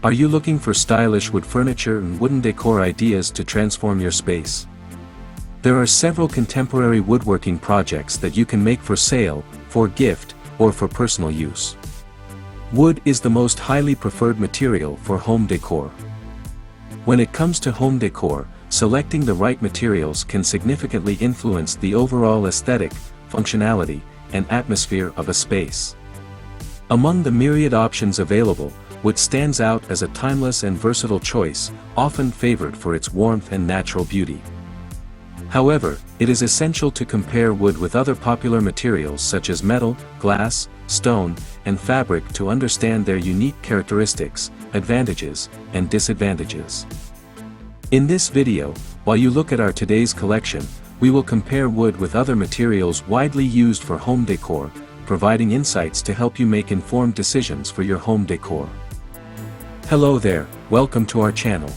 Are you looking for stylish wood furniture and wooden decor ideas to transform your space? There are several contemporary woodworking projects that you can make for sale, for gift, or for personal use. Wood is the most highly preferred material for home decor. When it comes to home decor, selecting the right materials can significantly influence the overall aesthetic, functionality, and atmosphere of a space. Among the myriad options available, wood stands out as a timeless and versatile choice, often favored for its warmth and natural beauty. However, it is essential to compare wood with other popular materials such as metal, glass, stone, and fabric to understand their unique characteristics, advantages, and disadvantages. In this video, while you look at our today's collection, we will compare wood with other materials widely used for home decor, providing insights to help you make informed decisions for your home decor. Hello there, welcome to our channel.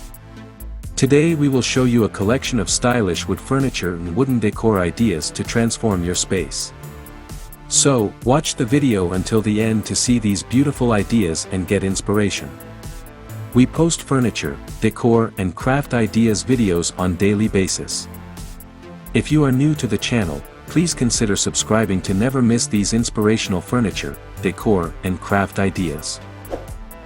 Today we will show you a collection of stylish wood furniture and wooden decor ideas to transform your space. So, watch the video until the end to see these beautiful ideas and get inspiration. We post furniture, decor, and craft ideas videos on daily basis. If you are new to the channel, please consider subscribing to never miss these inspirational furniture, decor, and craft ideas.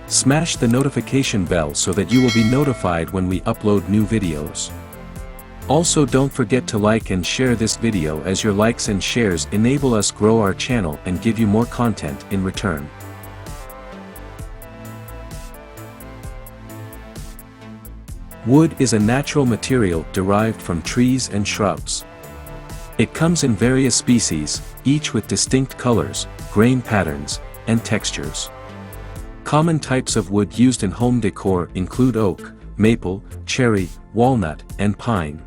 Smash the notification bell so that you will be notified when we upload new videos. Also, don't forget to like and share this video, as your likes and shares enable us grow our channel and give you more content in return. Wood is a natural material derived from trees and shrubs. It comes in various species, each with distinct colors, grain patterns, and textures. Common types of wood used in home decor include oak, maple, cherry, walnut, and pine.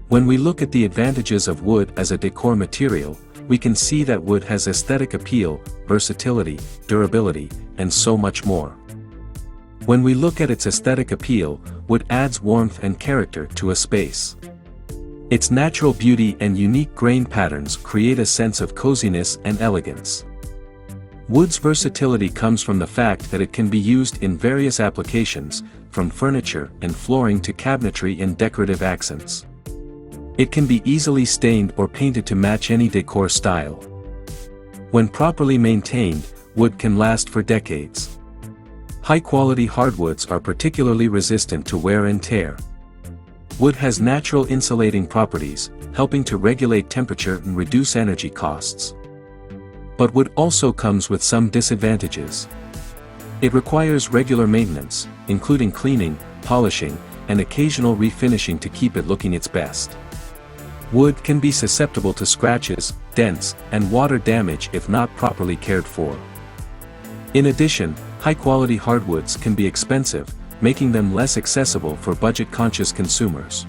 When we look at the advantages of wood as a decor material, we can see that wood has aesthetic appeal, versatility, durability, and so much more. When we look at its aesthetic appeal, wood adds warmth and character to a space. Its natural beauty and unique grain patterns create a sense of coziness and elegance. Wood's versatility comes from the fact that it can be used in various applications, from furniture and flooring to cabinetry and decorative accents. It can be easily stained or painted to match any decor style. When properly maintained, wood can last for decades. High-quality hardwoods are particularly resistant to wear and tear. Wood has natural insulating properties, helping to regulate temperature and reduce energy costs. But wood also comes with some disadvantages. It requires regular maintenance, including cleaning, polishing, and occasional refinishing to keep it looking its best. Wood can be susceptible to scratches, dents, and water damage if not properly cared for. In addition, high-quality hardwoods can be expensive, making them less accessible for budget-conscious consumers.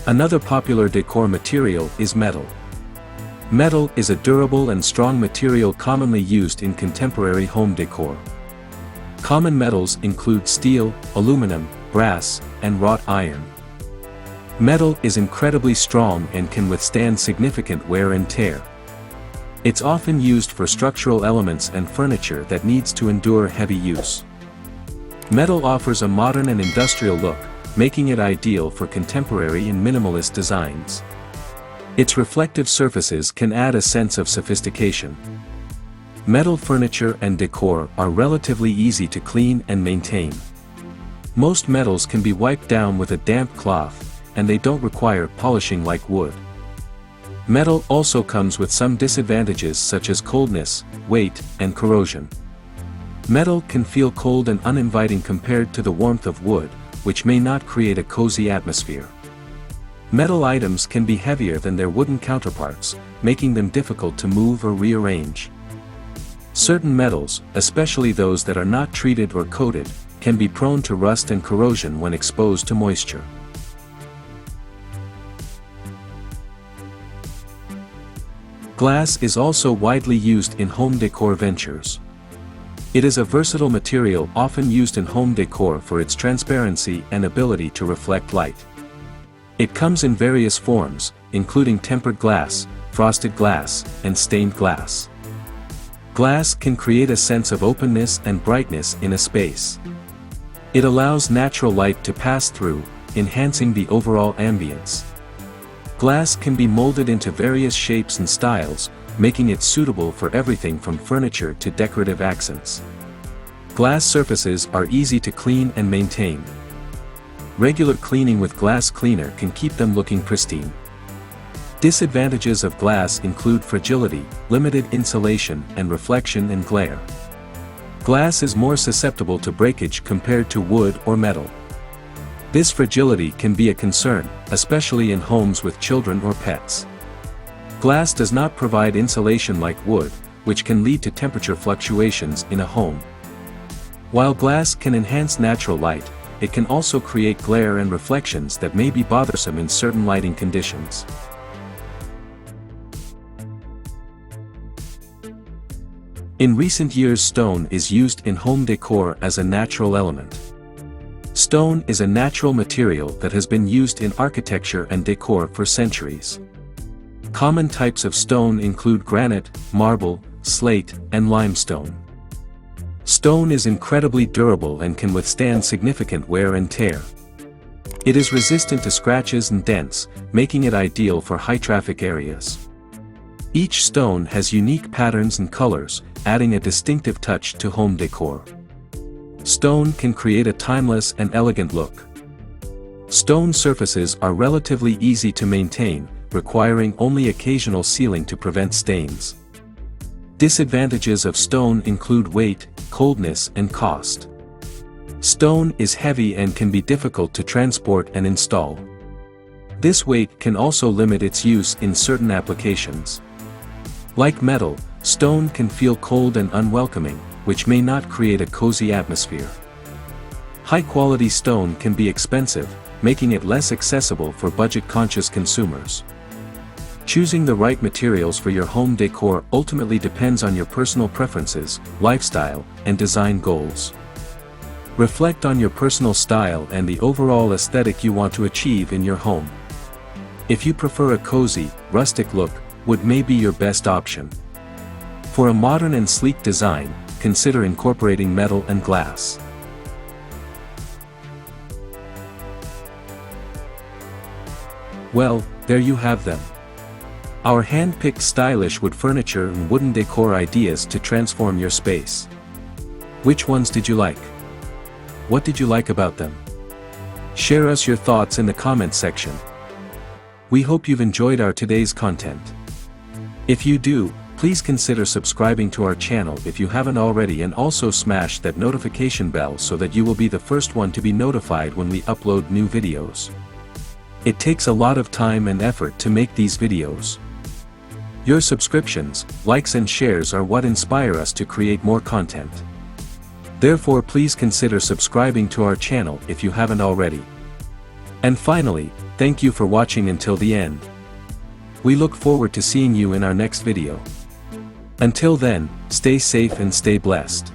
Another popular decor material is metal. Metal is a durable and strong material commonly used in contemporary home decor. Common metals include steel, aluminum, brass, and wrought iron. Metal is incredibly strong and can withstand significant wear and tear. It's often used for structural elements and furniture that needs to endure heavy use. Metal offers a modern and industrial look, making it ideal for contemporary and minimalist designs. Its reflective surfaces can add a sense of sophistication. Metal furniture and decor are relatively easy to clean and maintain. Most metals can be wiped down with a damp cloth, and they don't require polishing like wood. Metal also comes with some disadvantages such as coldness, weight, and corrosion. Metal can feel cold and uninviting compared to the warmth of wood, which may not create a cozy atmosphere. Metal items can be heavier than their wooden counterparts, making them difficult to move or rearrange. Certain metals, especially those that are not treated or coated, can be prone to rust and corrosion when exposed to moisture. Glass is also widely used in home decor ventures. It is a versatile material often used in home decor for its transparency and ability to reflect light. It comes in various forms, including tempered glass, frosted glass, and stained glass. Glass can create a sense of openness and brightness in a space. It allows natural light to pass through, enhancing the overall ambience. Glass can be molded into various shapes and styles, making it suitable for everything from furniture to decorative accents. Glass surfaces are easy to clean and maintain. Regular cleaning with glass cleaner can keep them looking pristine. Disadvantages of glass include fragility, limited insulation, and reflection and glare. Glass is more susceptible to breakage compared to wood or metal. This fragility can be a concern, especially in homes with children or pets. Glass does not provide insulation like wood, which can lead to temperature fluctuations in a home. While glass can enhance natural light, it can also create glare and reflections that may be bothersome in certain lighting conditions. In recent years, stone is used in home decor as a natural element. Stone is a natural material that has been used in architecture and decor for centuries. Common types of stone include granite, marble, slate, and limestone. Stone is incredibly durable and can withstand significant wear and tear. It is resistant to scratches and dents, making it ideal for high-traffic areas. Each stone has unique patterns and colors, adding a distinctive touch to home decor. Stone can create a timeless and elegant look. Stone surfaces are relatively easy to maintain, requiring only occasional sealing to prevent stains. Disadvantages of stone include weight, coldness, and cost. Stone is heavy and can be difficult to transport and install. This weight can also limit its use in certain applications. Like metal, stone can feel cold and unwelcoming, which may not create a cozy atmosphere. High-quality stone can be expensive, making it less accessible for budget-conscious consumers. Choosing the right materials for your home decor ultimately depends on your personal preferences, lifestyle, and design goals. Reflect on your personal style and the overall aesthetic you want to achieve in your home. If you prefer a cozy, rustic look, wood may be your best option. For a modern and sleek design, consider incorporating metal and glass. Well, there you have them. Our hand-picked stylish wood furniture and wooden decor ideas to transform your space. Which ones did you like? What did you like about them? Share us your thoughts in the comments section. We hope you've enjoyed our today's content. If you do, please consider subscribing to our channel if you haven't already, and also smash that notification bell so that you will be the first one to be notified when we upload new videos. It takes a lot of time and effort to make these videos. Your subscriptions, likes and shares are what inspire us to create more content. Therefore, please consider subscribing to our channel if you haven't already. And finally, thank you for watching until the end. We look forward to seeing you in our next video. Until then, stay safe and stay blessed.